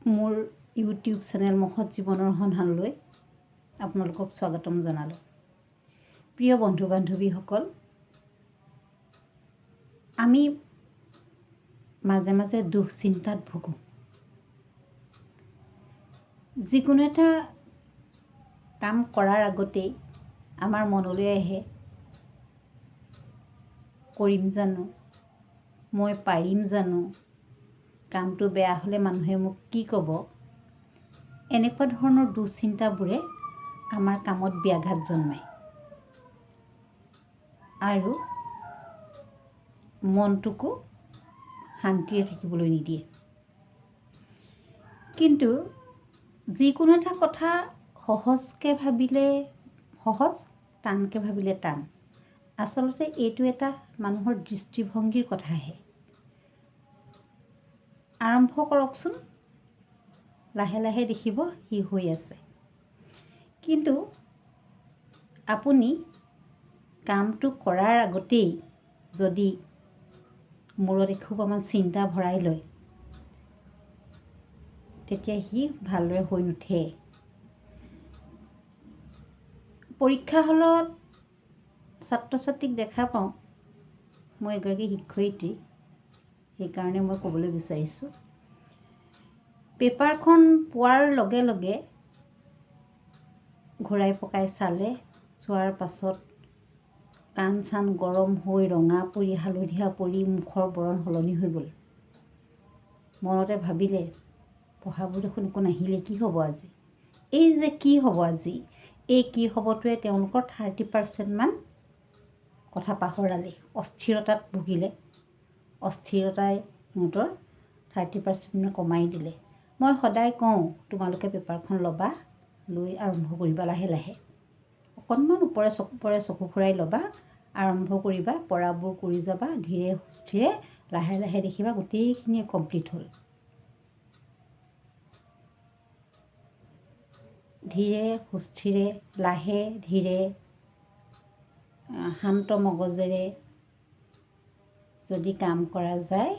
মোৰ YouTube channel মহৎ জীৱনৰ সন্ধানলৈ আপোনালোকক স্বাগতম জনালোঁ। প্ৰিয় বন্ধু বান্ধৱীসকল, আমি মাজে মাজে দুশ্চিন্তাত ভুগোঁ। যিকোনো এটা কাম কৰাৰ আগতেই আমাৰ মনলৈ আহে, কৰিম জানো, মই পাৰিম জানো, কামটো বেয়া হ'লে মানুহে মোক কি ক'ব। এনেকুৱা ধৰণৰ দুশ্চিন্তাবোৰে আমাৰ কামত ব্যাঘাত জন্মায় আৰু মনটোকো শান্তিৰে থাকিবলৈ নিদিয়ে। কিন্তু যিকোনো এটা কথা সহজকৈ ভাবিলে সহজ, টানকৈ ভাবিলে টান। আচলতে এইটো এটা মানুহৰ দৃষ্টিভংগীৰ কথাহে। আৰম্ভ কৰকচোন, লাহে লাহে দেখিব সি হৈ আছে। কিন্তু আপুনি কামটো কৰাৰ আগতেই যদি মূৰত এসোপামান চিন্তা ভৰাই লয়, তেতিয়া সি ভালদৰে হৈ নুঠে। পৰীক্ষা হলত ছাত্ৰ ছাত্ৰীক দেখা পাওঁ। মই এগৰাকী শিক্ষয়িত্ৰী, সেইকাৰণে মই ক'বলৈ বিচাৰিছোঁ। পেপাৰখন পোৱাৰ লগে লগে ঘূৰাই পকাই চালে, চোৱাৰ পাছত কাণ চান গৰম হৈ ৰঙা পৰি হালধীয়া পৰি মুখৰ বৰণ সলনি হৈ গ'ল। মনতে ভাবিলে, পঢ়াবোৰ দেখোন একো নাহিলে, কি হ'ব আজি? এই যে কি হ'ব আজি, এই কি হ'বটোৱে তেওঁলোকৰ 30% কথা পাহৰালে। অস্থিৰতাত ভুগিলে, অস্থিৰতাই সিহঁতৰ 30% কমাই দিলে। মই সদায় কওঁ, তোমালোকে পেপাৰখন ল'বা, লৈ আৰম্ভ কৰিবা লাহে লাহে। অকণমান ওপৰে চকু ফুৰাই ল'বা, আৰম্ভ কৰিবা, পঢ়াবোৰ কৰি যাবা, ধীৰে সুস্থিৰে লাহে লাহে দেখিবা গোটেইখিনিয়ে কমপ্লিট হ'ল। ধীৰে সুস্থিৰে লাহে ধীৰে শান্ত মগজেৰে যদি কাম কৰা যায়,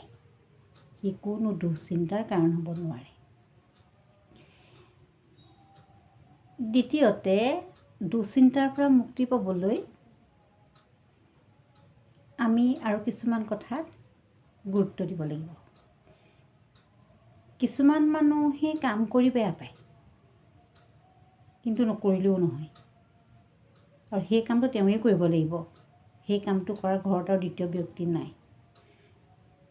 সি কোনো দুশ্চিন্তাৰ কাৰণ হ'ব নোৱাৰে। দ্বিতীয়তে, দুশ্চিন্তাৰ পৰা মুক্তি পাবলৈ আমি আৰু কিছুমান কথাত গুৰুত্ব দিব লাগিব। কিছুমান মানুহে কাম কৰি বেয়া পায়, কিন্তু নকৰিলেও নহয়, আৰু সেই কামটো তেওঁৱেই কৰিব লাগিব। সেই কামটো কৰাৰ ঘৰত আৰু দ্বিতীয় ব্যক্তি নাই।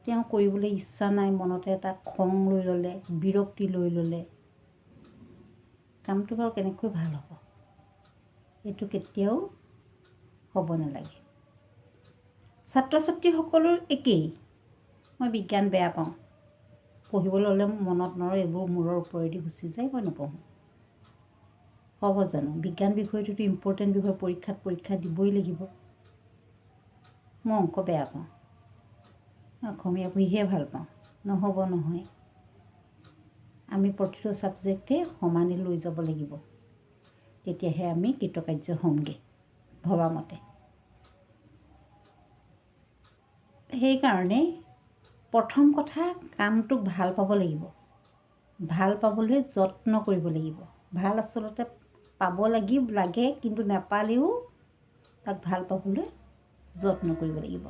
তেওঁ কৰিবলৈ ইচ্ছা নাই, মনতে এটা খং লৈ ল'লে, বিৰক্তি লৈ ল'লে, কামটো বাৰু কেনেকৈ ভাল হ'ব? এইটো কেতিয়াও হ'ব নালাগে। ছাত্ৰ ছাত্ৰীসকলৰ একেই। মই বিজ্ঞান বেয়া পাওঁ, পঢ়িবলৈ হ'লে মনত নৰয়, এইবোৰ মূৰৰ ওপৰেদি গুচি যায়, মই নপঢ়োঁ। হ'ব জানো? বিজ্ঞান বিষয়টোতো ইম্পৰ্টেণ্ট বিষয়, পৰীক্ষা দিবই লাগিব। মই অংক বেয়া পাওঁ, অসমীয়া পঢ়িহে ভাল পাওঁ, নহ'ব নহয়। আমি প্ৰতিটো ছাবজেক্টেই সমানে লৈ যাব লাগিব, তেতিয়াহে আমি কৃতকাৰ্য হ'মগৈ ভবামতে। সেইকাৰণে প্ৰথম কথা, কামটোক ভাল পাব লাগিব। ভাল পাবলৈ যত্ন কৰিব লাগিব। ভাল আচলতে পাব লাগে, কিন্তু নাপালেও তাক ভাল পাবলৈ যত্ন কৰিব লাগিব।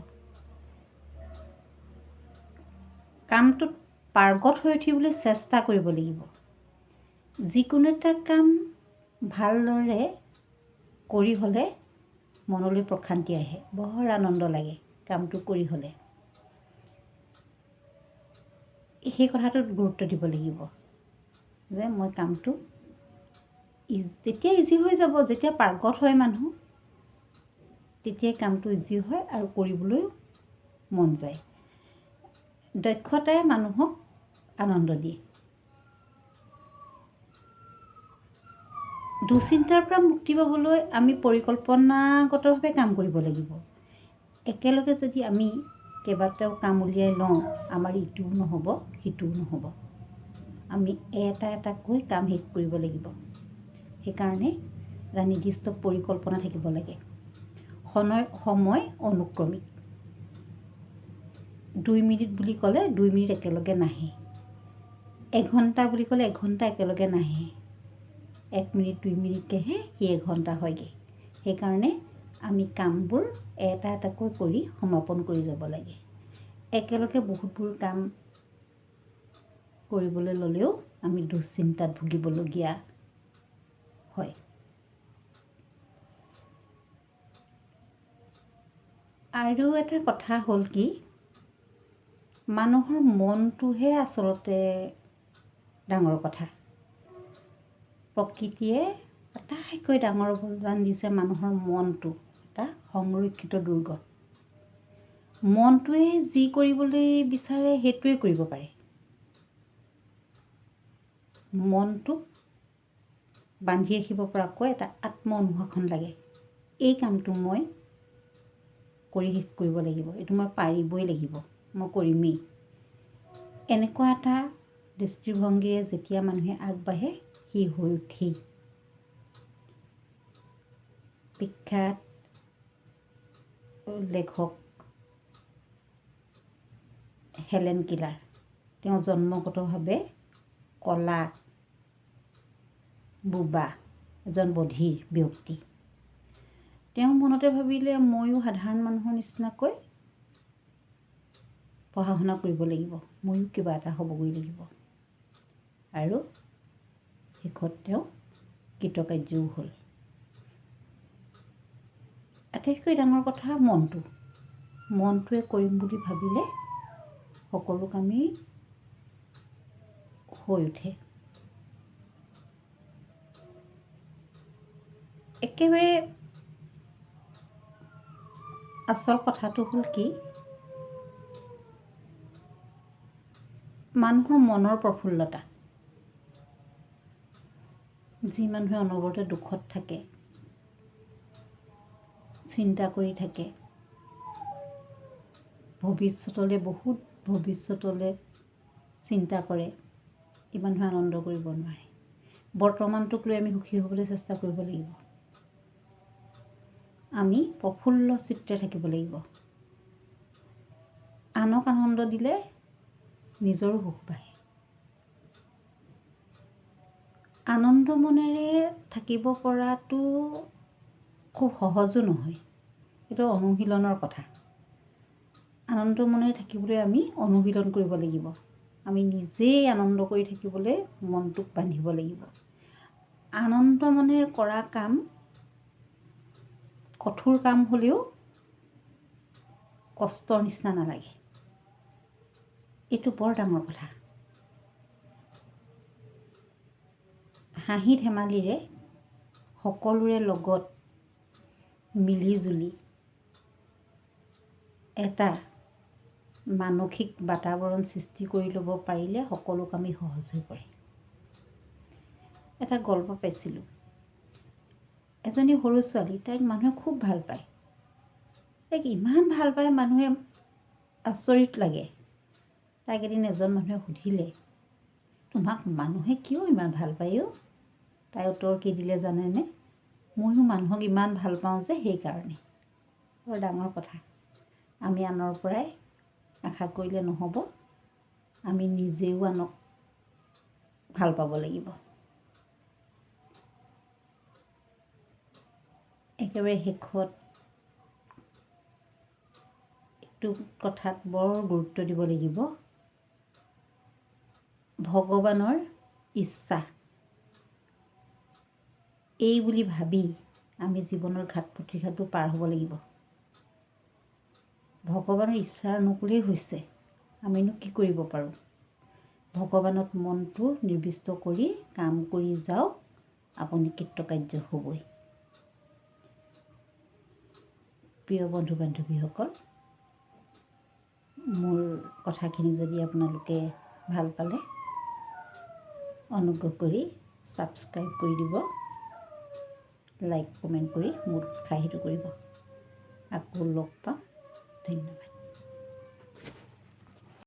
কামটোত পাৰ্গত হৈ উঠিবলৈ চেষ্টা কৰিব লাগিব। যিকোনো এটা কাম ভালদৰে কৰি হ'লে মনলৈ প্ৰশান্তি আহে, বৰ আনন্দ লাগে কামটো কৰি হ'লে। সেই কথাটোত গুৰুত্ব দিব লাগিব যে মই কামটো তেতিয়া ইজি হৈ যাব, যেতিয়া পাৰ্গত হয় মানুহ, তেতিয়াই কামটো ইজি হয় আৰু কৰিবলৈ মন যায়। দক্ষতাই মানুহক আনন্দ দিয়ে। দুশ্চিন্তাৰ পৰা মুক্তি পাবলৈ আমি পৰিকল্পনাগতভাৱে কাম কৰিব লাগিব। একেলগে যদি আমি কেইবাটাও কাম উলিয়াই লওঁ, আমাৰ ইটোও নহ'ব, সিটোও নহ'ব। আমি এটা এটাকৈ কাম শেষ কৰিব লাগিব। সেইকাৰণে এটা নিৰ্দিষ্ট পৰিকল্পনা থাকিব লাগে। সময় অনুক্ৰমিক। 2 মিনিট বুলি ক'লে 2 মিনিট একেলগে নাহে। এঘণ্টা বুলি ক'লে এঘণ্টা একেলগে নাহে, 1 মিনিট 2 মিনিটকৈহে সি এঘণ্টা হয়গৈ। সেইকাৰণে আমি কামবোৰ এটা এটাকৈ কৰি সমাপন কৰি যাব লাগে। একেলগে বহুতবোৰ কাম কৰিবলৈ ল'লেও আমি দুশ্চিন্তাত ভুগিবলগীয়া হয়। আৰু এটা কথা হ'ল কি, মানুহৰ মনটোহে আচলতে ডাঙৰ কথা। প্ৰকৃতিয়ে আটাইতকৈ ডাঙৰ অৱদান দিছে মানুহৰ মনটো, এটা সংৰক্ষিত দুৰ্গ। মনটোৱে যি কৰিবলৈ বিচাৰে সেইটোৱে কৰিব পাৰে। মনটোক বান্ধি ৰাখিব পৰাকৈ এটা আত্ম অনুশাসন লাগে। এই কামটো মই কৰি শেষ কৰিব লাগিব, এইটো মই পাৰিবই লাগিব, মই কৰিমেই। এনেকুৱা এটা দৃষ্টিভংগীৰে যেতিয়া মানুহে আগবাঢ়ে সি হৈ উঠেই। বিখ্যাত লেখক হেলেন কেলাৰ, তেওঁ জন্মগতভাৱে কলা বোবা এজন বধিৰ ব্যক্তি। তেওঁ মনতে ভাবিলে ময়ো সাধাৰণ মানুহৰ নিচিনাকৈ পঢ়া শুনা কৰিব লাগিব, ময়ো কিবা এটা হ'বগৈ লাগিব। আৰু শেষত তেওঁ কৃতকাৰ্যও হ'ল। আটাইতকৈ ডাঙৰ কথা মনটোৱে কৰিম বুলি ভাবিলে সকলো কামেই হৈ উঠে। একেবাৰে আচল কথাটো হ'ল কি, মানুহৰ মনৰ প্ৰফুল্লতা। যি মানুহে অনবৰতে দুখত থাকে, চিন্তা কৰি থাকে, ভৱিষ্যতলৈ চিন্তা কৰে, এই মানুহে আনন্দ কৰিব নোৱাৰে। বৰ্তমানটোক লৈ আমি সুখী হ'বলৈ চেষ্টা কৰিব লাগিব। আমি প্ৰফুল্ল চিত্ৰে থাকিব লাগিব। আনক আনন্দ দিলে নিজৰো সুখ বাঢ়ে। আনন্দ মনেৰে থাকিব পৰাটো খুব সহজো নহয়, এইটো অনুশীলনৰ কথা। আনন্দ মনেৰে থাকিবলৈ আমি অনুশীলন কৰিব লাগিব। আমি নিজেই আনন্দ কৰি থাকিবলৈ মনটোক বান্ধিব লাগিব। আনন্দ মনেৰে কৰা কাম কঠোৰ কাম হ'লেও কষ্টৰ নিচিনা নালাগে। এইটো বৰ ডাঙৰ কথা। হাঁহি ধেমালিৰে সকলোৰে লগত মিলি জুলি এটা মানসিক বাতাৱৰণ সৃষ্টি কৰি ল'ব পাৰিলে সকলো কামেই সহজ হৈ পৰে। এটা গল্প পাইছিলোঁ, এজনী সৰু ছোৱালী, তাইক মানুহে খুব ভাল পায়। তাইক ইমান ভাল পায় মানুহে, আচৰিত লাগে। তাইক এদিন এজন মানুহে সুধিলে, তোমাক মানুহে কিয় ইমান ভাল পায় অ'? তাই উত্তৰ কি দিলে জানেনে? ময়ো মানুহক ইমান ভাল পাওঁ যে সেইকাৰণে। বৰ ডাঙৰ কথা। আমি আনৰ পৰাই আশা কৰিলে নহ'ব, আমি নিজেও আনক ভাল পাব লাগিব। একেবাৰে শেষত এইটো কথাত বৰ গুৰুত্ব দিব লাগিব, ভগৱানৰ ইচ্ছা এই বুলি ভাবি আমি জীৱনৰ ঘাট প্ৰতিঘাটো পাৰ হ'ব লাগিব। ভগৱানৰ ইচ্ছাৰ অনুকূলেই হৈছে, আমিনো কি কৰিব পাৰোঁ? ভগৱানত মনটো নিৰ্দিষ্ট কৰি কাম কৰি যাওক, আপুনি কৃতকাৰ্য হ'বই। প্ৰিয় বন্ধু বান্ধৱীসকল, মোৰ কথাখিনি যদি আপোনালোকে ভাল পালে অনুগ্ৰহ কৰি ছাবস্ক্ৰাইব কৰি দিব, লাইক কমেণ্ট কৰি মোক উৎসাহিত কৰিব। আকৌ লগ পাম। ধন্যবাদ।